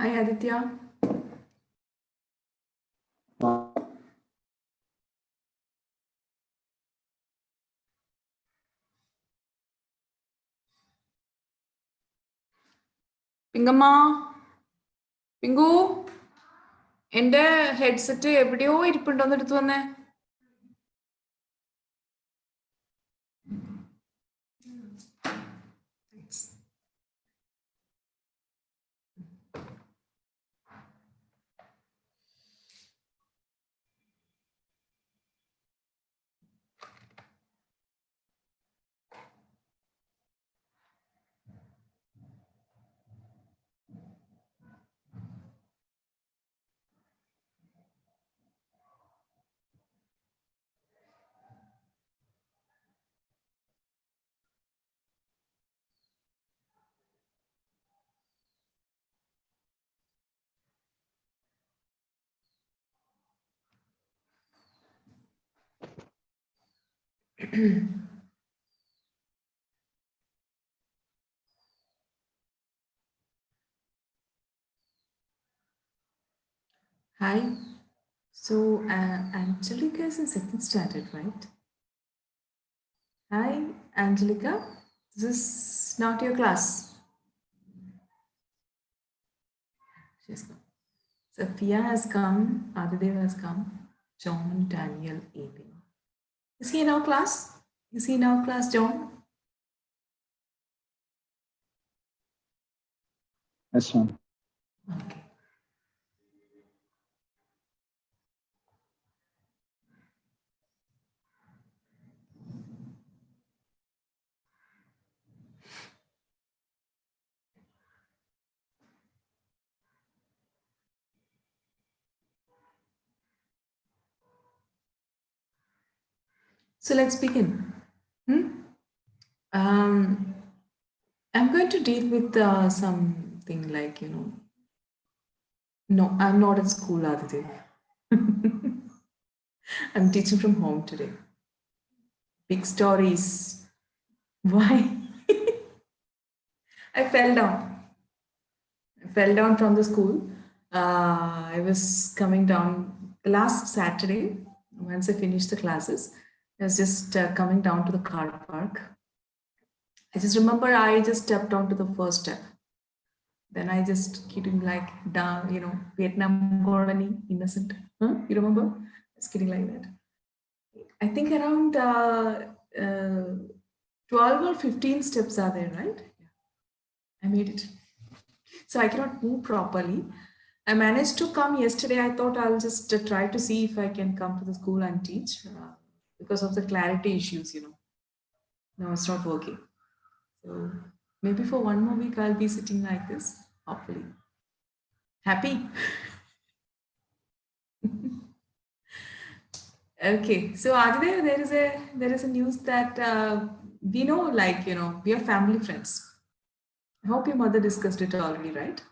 Hi Aditya. പിങ്കമ്മ pink എൻ്റെ headset എവിടെയോ ഇരിപ്പുണ്ടോന്ന് എടുത്തു വന്നേ. Hi. So Angelica is in second standard, right? Hi Angelica. This is not your class. She's come. Sophia has come. Adidev has come. John, Daniel, Abin. Is he in our class? Is he in our class, John? Yes, ma'am. Okay. So let's begin. Um, I'm going to deal with something like, no, I'm not at school, Aditya. I'm teaching from home today. Big stories. Why? I fell down. I fell down from the school. I was coming down last Saturday. Once I finished the classes, I was just coming down to the car park. I just remember I just stepped onto the first step. Then I just kidding like down, Vietnam colony, innocent. Huh? You remember? Just kidding like that. I think around 12 or 15 steps are there, right? Yeah. I made it. So I cannot move properly. I managed to come yesterday. I thought I'll just try to see if I can come to the school and teach because of the clarity issues. No, it's not working. So maybe for one more week I'll be sitting like this, hopefully. Happy? Okay, so Aditya, there is a news that we know, like we are family friends. I hope your mother discussed it already, right?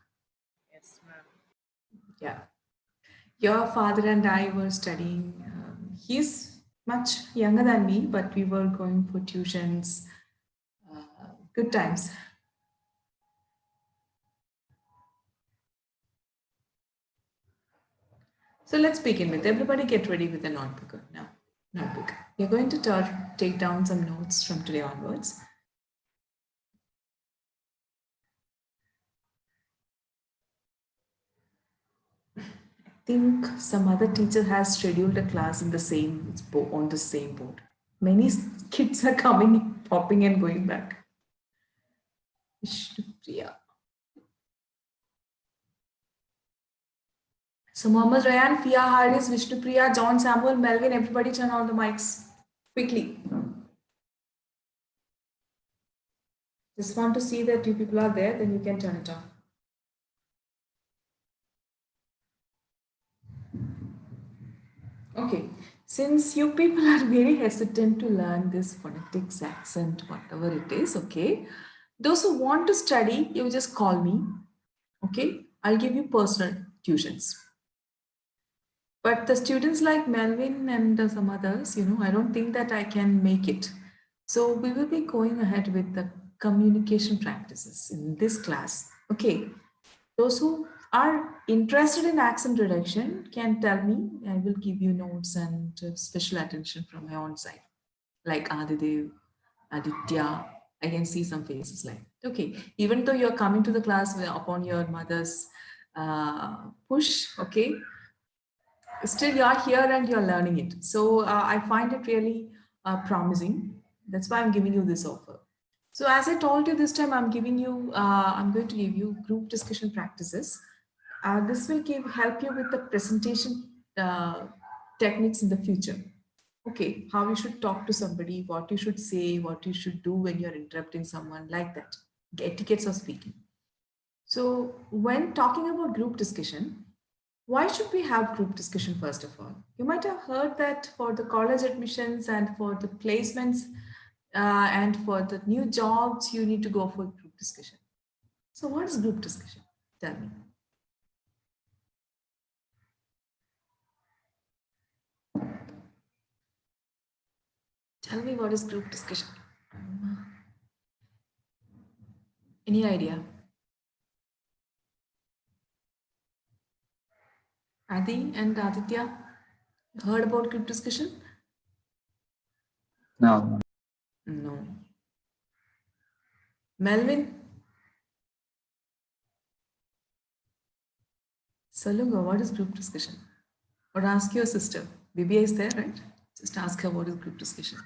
Yes, ma'am. Yeah. Your father and I were studying. He's much younger than me, but we were going for tuitions. Good times. So let's begin with everybody get ready with a notebook now. Notebook. You're going to take down some notes from today onwards. Think some other teacher has scheduled a class in the same on the same board. Many kids are coming, popping, and going back. Vishnupriya. So Mohammed Rayan, Fia Haris, Vishnupriya, John Samuel, Melvin, everybody turn on the mics quickly. Just want to see that you people are there, then you can turn it on. Okay, since you people are very hesitant to learn this phonetics accent, whatever it is, okay, those who want to study, you just call me, okay, I'll give you personal tuitions. But the students like Melvin and some others, I don't think that I can make it. So we will be going ahead with the communication practices in this class. Okay, those who are interested in accent reduction can tell me. I will give you notes and special attention from my own side, like Adidev, Aditya. I can see some faces like, okay, even though you're coming to the class upon your mother's push, okay, still you're here and you're learning it. So I find it really promising. That's why I'm giving you this offer. So as I told you this time, I'm going to give you group discussion practices. This will help you with the presentation techniques in the future. Okay, how you should talk to somebody, what you should say, what you should do when you're interrupting someone, like that. Etiquettes of speaking. So when talking about group discussion, why should we have group discussion first of all? You might have heard that for the college admissions and for the placements and for the new jobs, you need to go for group discussion. So what is group discussion? Tell me. Tell me what is group discussion? Any idea? Adi and Aditya, heard about group discussion? No. No. Melvin, Salunga, what is group discussion? Or ask your sister. Bibia is there, right? Just ask her what is group discussion.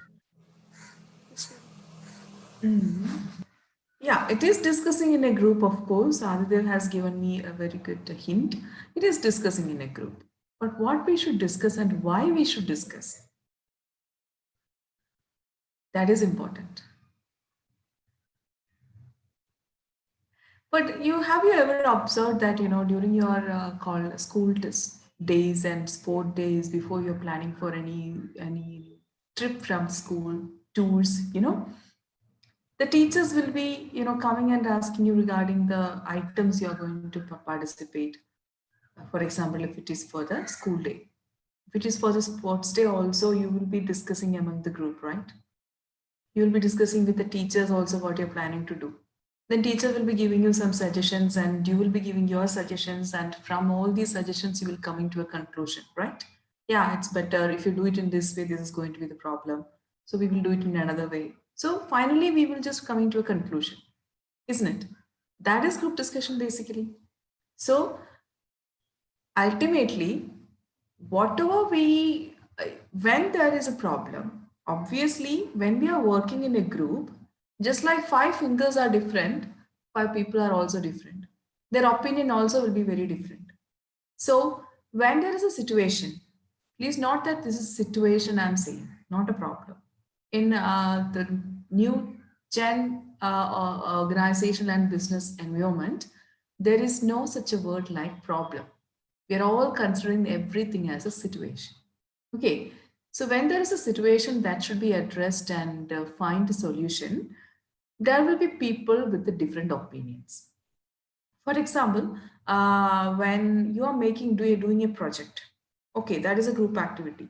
Yeah, it is discussing in a group, of course. Aditya has given me a very good hint. It is discussing in a group. But what we should discuss and why we should discuss, that is important. But you ever observed that, during your school days and sport days, before you're planning for any trip from school, tours, the teachers will be, coming and asking you regarding the items you're going to participate. For example, if it is for the school day, if it is for the sports day, also you will be discussing among the group, right? You will be discussing with the teachers also what you're planning to do. Then teacher will be giving you some suggestions and you will be giving your suggestions, and from all these suggestions you will come into a conclusion, right? Yeah, it's better if you do it in this way, this is going to be the problem, so we will do it in another way. So finally we will just come into a conclusion, isn't it? That is group discussion basically. So ultimately, whatever when there is a problem, obviously when we are working in a group, just like five fingers are different, five people are also different, their opinion also will be very different. So when there is a situation, please note that this is situation I'm saying, not a problem. In the new gen organization and business environment, there is no such a word like problem. We are all considering everything as a situation. Okay, so when there is a situation that should be addressed and find a solution, there will be people with the different opinions. For example, when you are doing a project, okay, that is a group activity.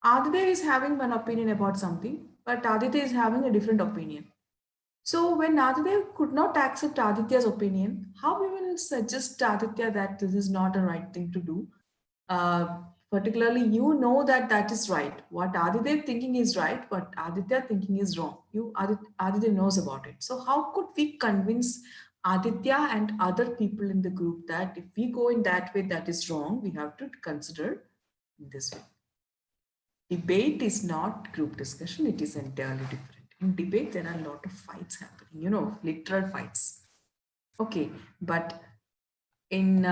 Aditya is having one opinion about something, but Aditya is having a different opinion. So when Aditya could not accept Aditya's opinion, how we will suggest Aditya that this is not a right thing to do? Uh, Particularly, that that is right. What Aditya thinking is right, what Aditya thinking is wrong. Aditya knows about it. So how could we convince Aditya and other people in the group that if we go in that way, that is wrong. We have to consider this way. Debate is not group discussion, it is entirely different. In debate, there are a lot of fights happening, literal fights. Okay, but in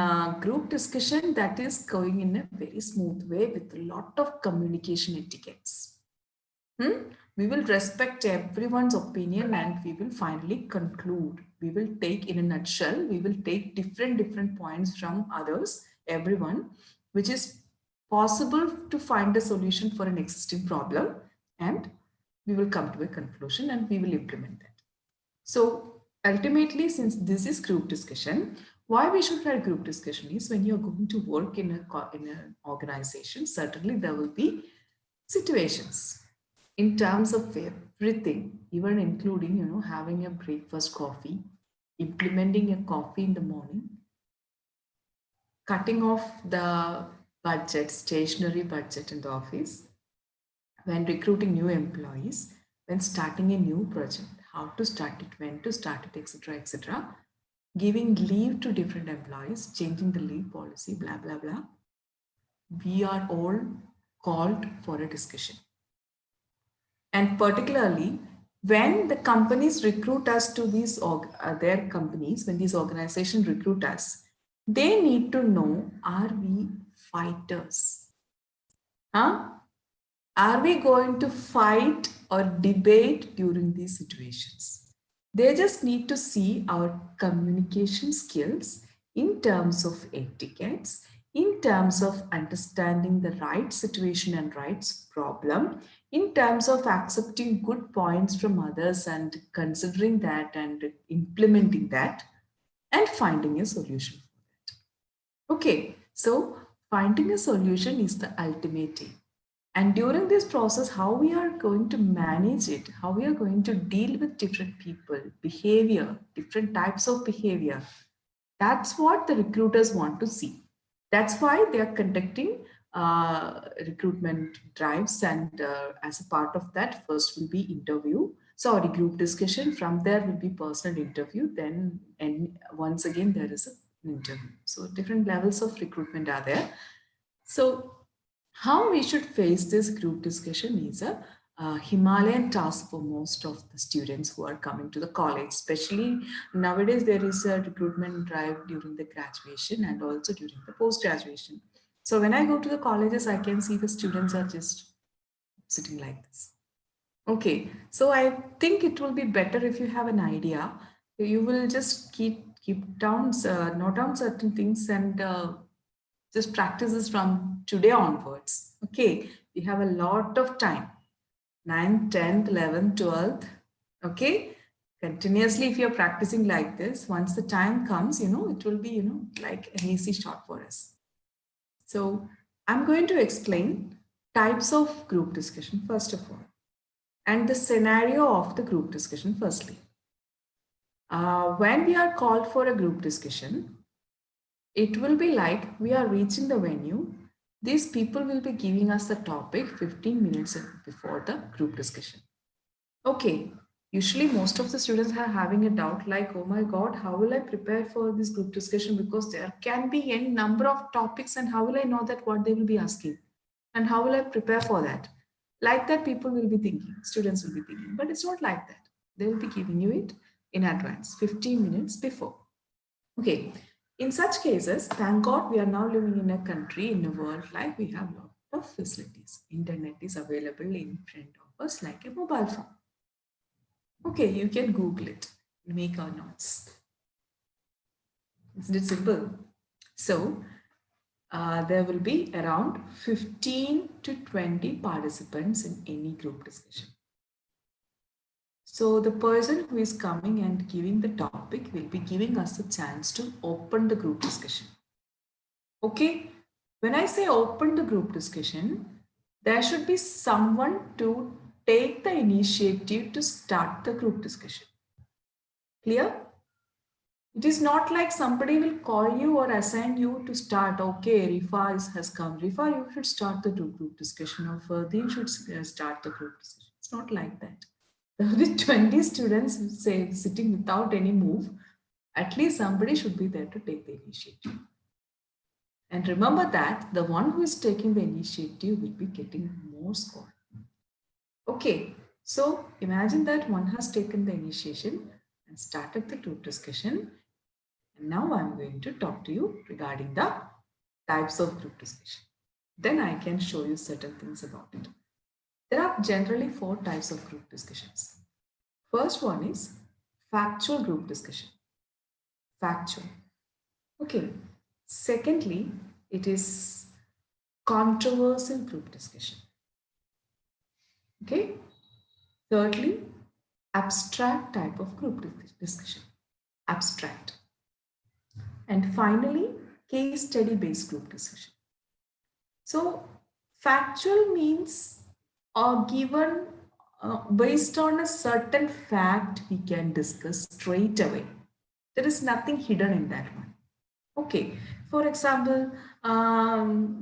group discussion, that is going in a very smooth way with a lot of communication etiquettes. We will respect everyone's opinion and we will finally conclude. We will take, in a nutshell, we will take different points from others, everyone, which is possible to find a solution for an existing problem, and we will come to a conclusion and we will implement that. So ultimately, since this is group discussion, why we should have group discussion is when you're going to work in an organization, certainly there will be situations in terms of everything, even including, having a breakfast coffee, implementing a coffee in the morning, cutting off the budget, stationary budget in the office, when recruiting new employees, when starting a new project, how to start it, when to start it, etc., etc., giving leave to different employees, changing the leave policy, blah, blah, blah. We are all called for a discussion. And particularly when the companies recruit us to these their companies, when these organizations recruit us, they need to know, are we fighters? Huh? Are we going to fight or debate during these situations? They just need to see our communication skills in terms of etiquettes, in terms of understanding the right situation and rights problem, in terms of accepting good points from others and considering that and implementing that, and finding a solution for that. Okay, so finding a solution is the ultimate aim. And during this process, how we are going to manage it, how we are going to deal with different people, behavior, different types of behavior, that's what the recruiters want to see. That's why they are conducting recruitment drives, and as a part of that, first will be interview, sorry, group discussion. From there will be personal interview. Then, and once again, there is an interview. So different levels of recruitment are there. So how we should face this group discussion is a Himalayan task for most of the students who are coming to the college. Especially nowadays, there is a recruitment drive during the graduation and also during the post-graduation. So when I go to the colleges, I can see the students are just sitting like this. Okay, so I think it will be better if you have an idea. You will just keep down, note down certain things and just practice this from today onwards. Okay, we have a lot of time, 9th, 10th, 11th, 12th. Okay, continuously if you're practicing like this, once the time comes, it will be, like an easy shot for us. So I'm going to explain types of group discussion first of all, and the scenario of the group discussion firstly. When we are called for a group discussion, it will be like we are reaching the venue. These people will be giving us the topic 15 minutes before the group discussion. Okay, usually most of the students are having a doubt like, oh my God, how will I prepare for this group discussion? Because there can be any number of topics, and how will I know that what they will be asking? And how will I prepare for that? Like that, people will be thinking, students will be thinking, but it's not like that. They will be giving you it in advance, 15 minutes before. Okay, in such cases, thank God we are now living in a country, in a world like we have a lot of facilities. Internet is available in front of us like a mobile phone. Okay, you can Google it, make our notes. Isn't it simple? So, there will be around 15 to 20 participants in any group discussion. So the person who is coming and giving the topic will be giving us a chance to open the group discussion. Okay, when I say open the group discussion, there should be someone to take the initiative to start the group discussion. Clear? It is not like somebody will call you or assign you to start. Okay, Rifa has come. Rifa, you should start the group discussion, or Ferdin should start the group discussion. It's not like that. There will be 20 students say sitting without any move. At least somebody should be there to take the initiative. And remember that the one who is taking the initiative will be getting more score. Okay, so imagine that one has taken the initiation and started the group discussion. And now I'm going to talk to you regarding the types of group discussion. Then I can show you certain things about it. There are generally 4 types of group discussions. First one is factual group discussion. Factual. Okay. Secondly, it is controversial group discussion. Okay. Thirdly, abstract type of group discussion. Abstract. And finally, case study based group discussion. So factual means given based on a certain fact we can discuss straight away. There is nothing hidden in that one. Okay, for example,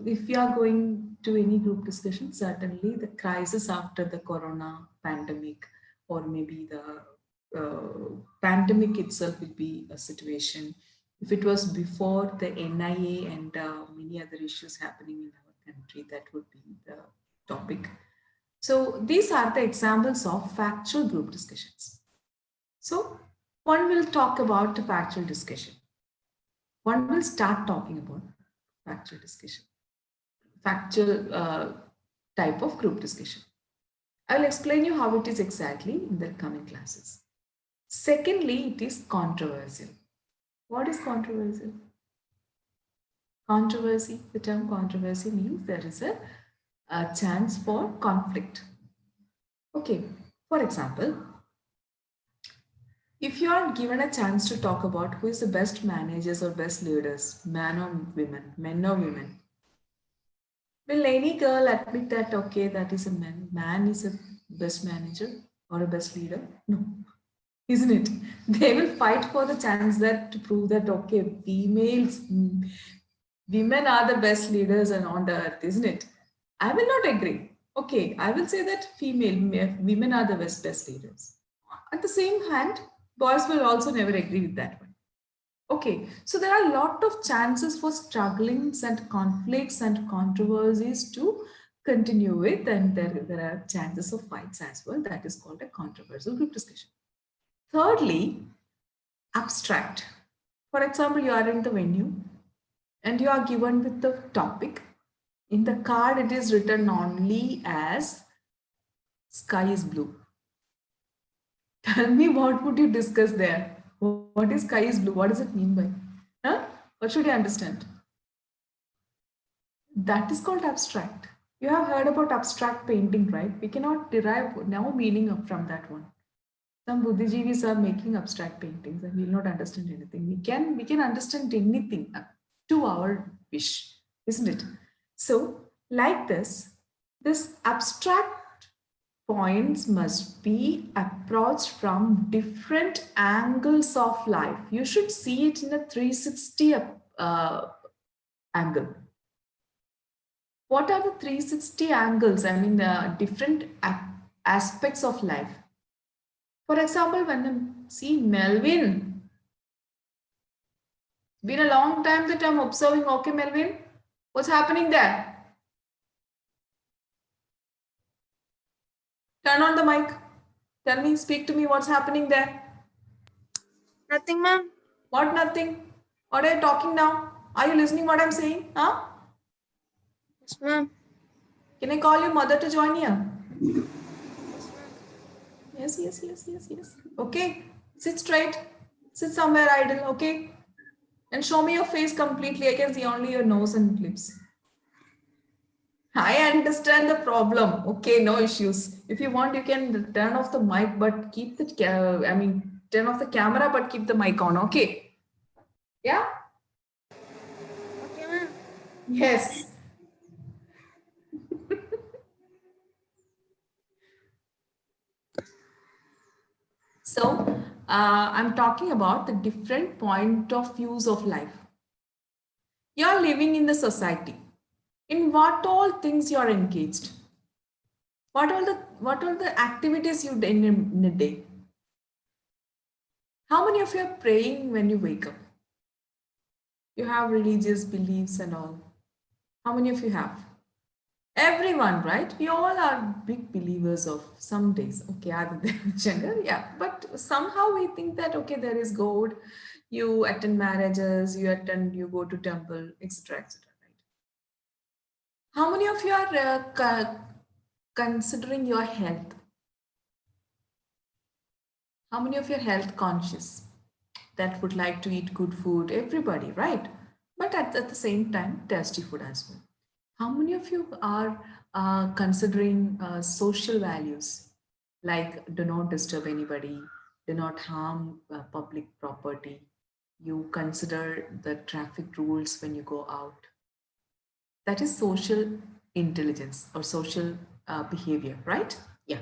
if we are going to any group discussion, certainly the crisis after the corona pandemic, or maybe the pandemic itself will be a situation. If it was before the NIA and many other issues happening in our country, that would be the topic. So these are the examples of factual group discussions. So one will talk about the factual discussion. One will start talking about factual discussion, factual type of group discussion. I'll explain you how it is exactly in the coming classes. Secondly, it is controversial. What is controversial? Controversy, the term controversy means there is a chance for conflict. Okay, for example, if you are given a chance to talk about who is the best managers or best leaders, man or women, men or women, will any girl admit that, okay, that is a man, man is a best manager or a best leader? No, isn't it? They will fight for the chance that to prove that, okay, females, women are the best leaders and on the earth, isn't it? I will not agree. Okay, I will say that women are the best leaders. At the same hand, boys will also never agree with that one. Okay, so there are a lot of chances for strugglings and conflicts and controversies to continue with, and there are chances of fights as well. That is called a controversial group discussion. Thirdly, abstract. For example, you are in the venue and you are given with the topic. In the card, it is written only as sky is blue. Tell me, what would you discuss there? What is sky is blue? What does it mean by? Huh? What should you understand? That is called abstract. You have heard about abstract painting, right? We cannot derive no meaning from that one. Some Buddhijivis are making abstract paintings and we will not understand anything. We can understand anything to our wish, isn't it? So, like this abstract points must be approached from different angles of life. You should see it in a 360 angle. What are the 360 angles? I mean, the different aspects of life. For example, when I see Melvin, been a long time that I'm observing. Okay, Melvin, what's happening there? Turn on the mic. Tell me, speak to me. What's happening there? Nothing, ma'am. What nothing? What are you talking now? Are you listening what I'm saying? Huh? Yes, ma'am. Can I call your mother to join here? Yes, ma'am. Yes. Okay. Sit straight. Sit somewhere idle. Okay. And show me your face completely. I can see only your nose and lips. I understand the problem. Okay, no issues. If you want, you can turn off the mic, but keep the, turn off the camera, but keep the mic on. Okay. Yeah? Okay, ma'am. Yes. So, I'm talking about the different point of views of life. You're living in the society. In what all things you're engaged? What all the activities you do in a day? How many of you are praying when you wake up? You have religious beliefs and all. How many of you have? Everyone, right? We all are big believers of some days. Okay, other than Shankar, yeah. But somehow we think that okay, there is God. You attend marriages, you go to temple, etc., etc. Right? How many of you are considering your health? How many of you are health conscious? That would like to eat good food? Everybody, right? But at the same time, tasty food as well. How many of you are considering social values like do not disturb anybody, do not harm public property? You consider the traffic rules when you go out. That is social intelligence or social behavior, right? Yeah.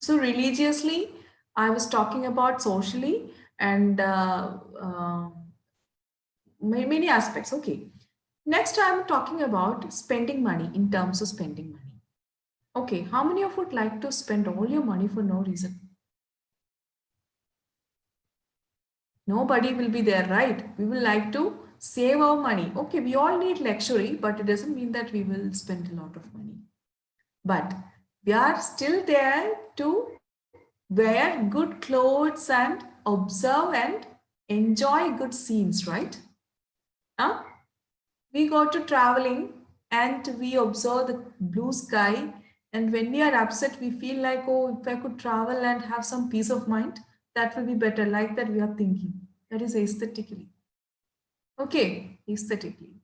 So religiously, I was talking about socially, and many aspects. Okay. Next, I'm talking about spending money in terms of spending money. Okay, how many of you would like to spend all your money for no reason? Nobody will be there, right? We will like to save our money. Okay, we all need luxury, but it doesn't mean that we will spend a lot of money. But we are still there to wear good clothes and observe and enjoy good scenes, right? Huh? We go to traveling and we observe the blue sky. And when we are upset, we feel like, oh, if I could travel and have some peace of mind, that will be better. Like that, we are thinking. That is aesthetically. Okay, aesthetically.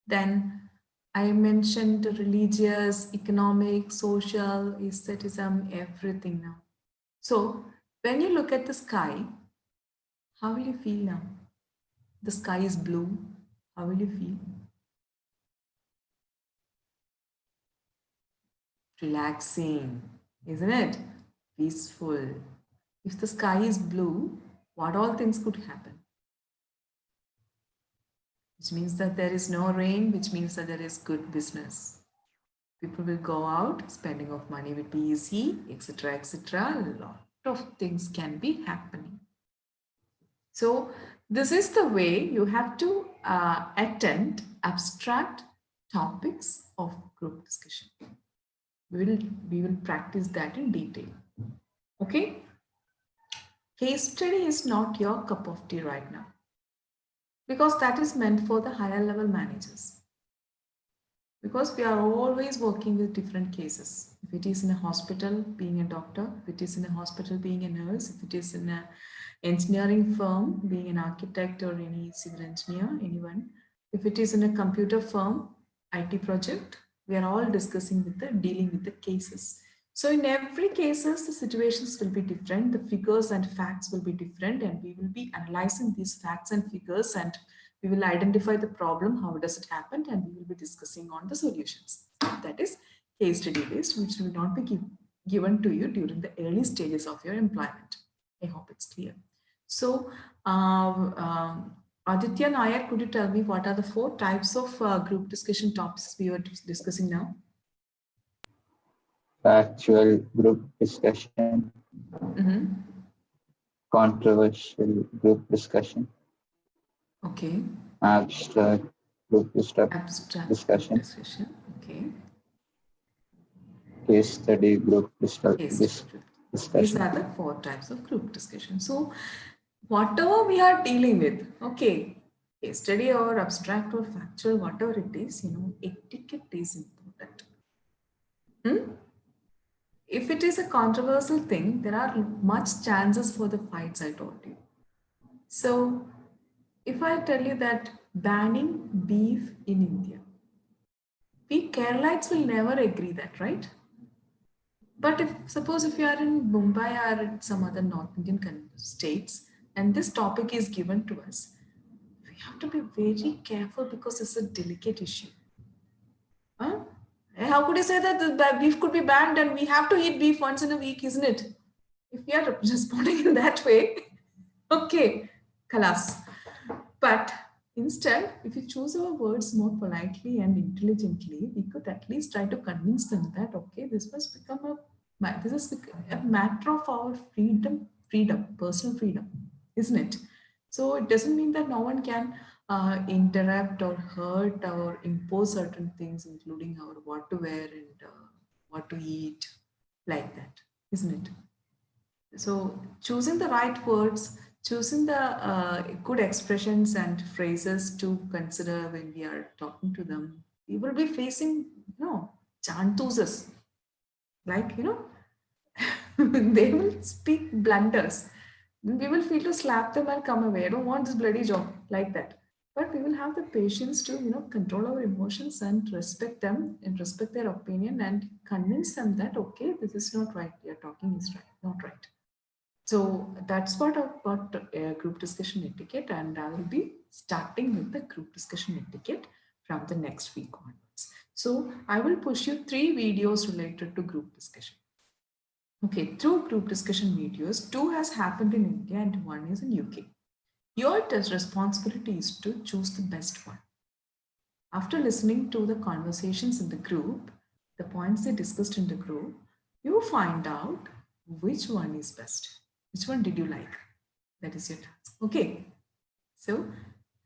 Then I mentioned religious, economic, social, aestheticism, everything now. So when you look at the sky, how will you feel now? The sky is blue. How will you feel? Relaxing, isn't it? Peaceful. If the sky is blue, what all things could happen? Which means that there is no rain, which means that there is good business. People will go out, spending of money will be easy, etc., etc. A lot of things can be happening. So this is the way you have to attend abstract topics of group discussion. We will practice that in detail. Okay. Case study is not your cup of tea right now because that is meant for the higher level managers. Because we are always working with different cases. If it is in a hospital, being a doctor, if it is in a hospital, being a nurse, if it is in an engineering firm, being an architect or any civil engineer, anyone, if it is in a computer firm, IT project, we are all discussing with dealing with the cases. So in every cases, the situations will be different, the figures and facts will be different, and we will be analyzing these facts and figures, and we will identify the problem, how does it happen, and we will be discussing on the solutions. That is case study based, which will not be given to you during the early stages of your employment. I hope it's clear. So, Aditya Nair, could you tell me what are the 4 types of group discussion topics we are discussing now? Factual group discussion, controversial group discussion, Okay. abstract group Abstract discussion, discussion. Okay. case study group discussion. These are the 4 types of group discussion. So, whatever we are dealing with, okay, case study or abstract or factual, whatever it is, etiquette is important. If it is a controversial thing, there are much chances for the fights, I told you. So, if I tell you that banning beef in India, we Keralites will never agree that, right? But suppose if you are in Mumbai or in some other North Indian states, and this topic is given to us, we have to be very careful because it's a delicate issue. Huh? How could you say that the beef could be banned and we have to eat beef once in a week, isn't it? If we are responding in that way, okay, kalas. But instead, if you choose our words more politely and intelligently, we could at least try to convince them that, okay, this is a matter of our freedom, personal freedom, isn't it? So it doesn't mean that no one can interrupt or hurt or impose certain things, including our what to wear and what to eat, like that, isn't it? So choosing the right words, choosing the good expressions and phrases to consider when we are talking to them, we will be facing, chantuses. Like, they will speak blunders. We will feel to slap them and come away. I don't want this bloody job, like that. But we will have the patience to, control our emotions and respect them and respect their opinion and convince them that, okay, this is not right. You're talking is right, not right. So that's what about group discussion etiquette, and I will be starting with the group discussion etiquette from the next week onwards. So I will push you 3 videos related to group discussion. Okay, through group discussion videos, 2 has happened in India and 1 is in UK. Your test responsibility is to choose the best one. After listening to the conversations in the group, the points they discussed in the group, you find out which one is best. Which one did you like? That is your task. Okay. So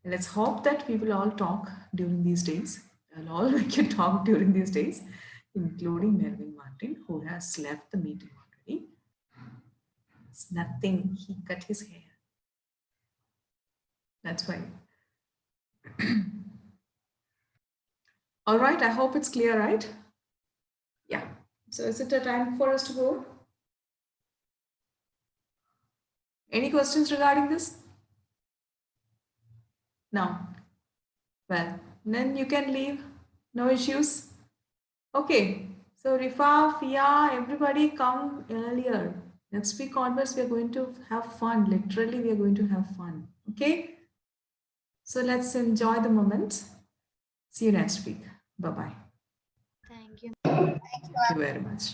let's hope that we will all talk during these days. I'll all make you talk during these days, including Melvin Martin, who has left the meeting already. It's nothing. He cut his hair. That's why. All right. I hope it's clear, right? Yeah. So is it a time for us to go? Any questions regarding this? No. Well, then you can leave. No issues. Okay. So Rifa, Fia, everybody come earlier. Next week onwards, we are going to have fun. Literally, we are going to have fun. Okay. So let's enjoy the moment. See you next week. Bye-bye. Thank you. Thank you very much.